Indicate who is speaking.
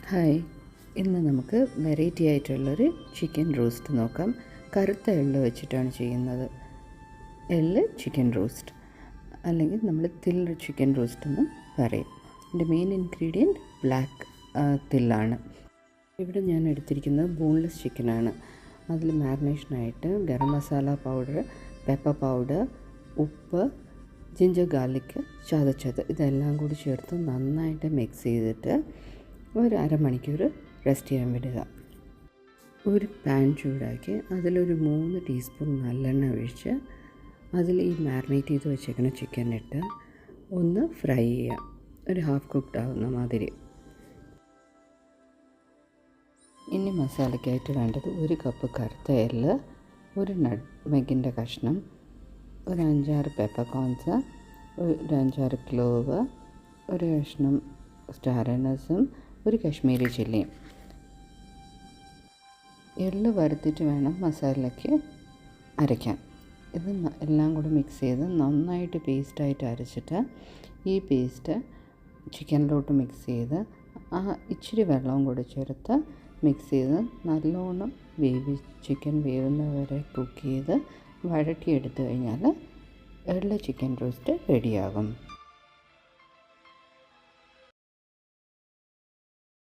Speaker 1: Hi, ഇന്ന് നമുക്ക് variety ആയിട്ടുള്ളൊരു ചിക്കൻ റോസ്റ്റ് നോക്കാം. കറുത്ത എള്ള് വെച്ചിട്ടാണ് ചെയ്യുന്നത്. എള്ള് ചിക്കൻ റോസ്റ്റ് അല്ലെങ്കിൽ നമ്മൾ തിൽ ചിക്കൻ റോസ്റ്റ് എന്ന് പറയും. ഇതിൻ്റെ മെയിൻ ഇൻഗ്രീഡിയൻറ്റ് ബ്ലാക്ക് തില്ലാണ്. ഇവിടെ ഞാൻ എടുത്തിരിക്കുന്നത് ബോൺലെസ് ചിക്കനാണ്. അതിൽ മാരിനേഷനായിട്ട് garam masala powder, pepper powder, ഉപ്പ്, ജിഞ്ചർ ഗാർലിക് ചതച്ചത് ഇതെല്ലാം കൂടി ചേർത്ത് നന്നായിട്ട് മിക്സ് ചെയ്തിട്ട് ഒരു അരമണിക്കൂർ റെസ്റ്റ് ചെയ്യാൻ വിടുക. ഒരു പാൻ ചൂടാക്കി അതിലൊരു 3 ടീസ്പൂൺ നല്ലെണ്ണ ഒഴിച്ച് അതിൽ ഈ മാരിനേറ്റ് ചെയ്ത് വെച്ചേക്കുന്ന ചിക്കൻ ഇട്ട് ഒന്ന് ഫ്രൈ ചെയ്യുക, ഒരു ഹാഫ് കുക്ക്ഡ് ആവുന്ന മാതിരി. ഇനി മസാലയ്ക്കായിട്ട് വേണ്ടത് 1 കപ്പ് കറുത്ത എള്ള്, ഒരു നട്ട്മെഗിൻ്റെ കഷ്ണം, ഒരു 5-6 പെപ്പർ കോൺസ്, ഒരു 5-6 ക്ലോവ്, ഒരു കഷ്ണം സ്റ്റാർ അനസും, ഒരു കശ്മീരി ചില്ലിയും. എള്ള് വറുത്തിട്ട് വേണം മസാലയ്ക്ക് അരയ്ക്കാൻ. ഇത് എല്ലാം കൂടി മിക്സ് ചെയ്ത് നന്നായിട്ട് പേസ്റ്റായിട്ട് അരച്ചിട്ട് ഈ പേസ്റ്റ് ചിക്കനിലോട്ട് മിക്സ് ചെയ്ത് ഇച്ചിരി വെള്ളവും കൂടി ചേർത്ത് മിക്സ് ചെയ്ത് നല്ലോണം ചിക്കൻ വേവുന്നവരെ കുക്ക് ചെയ്ത് വഴറ്റിയെടുത്ത് കഴിഞ്ഞാൽ എള്ള് ചിക്കൻ റോസ്റ്റ് റെഡിയാകും.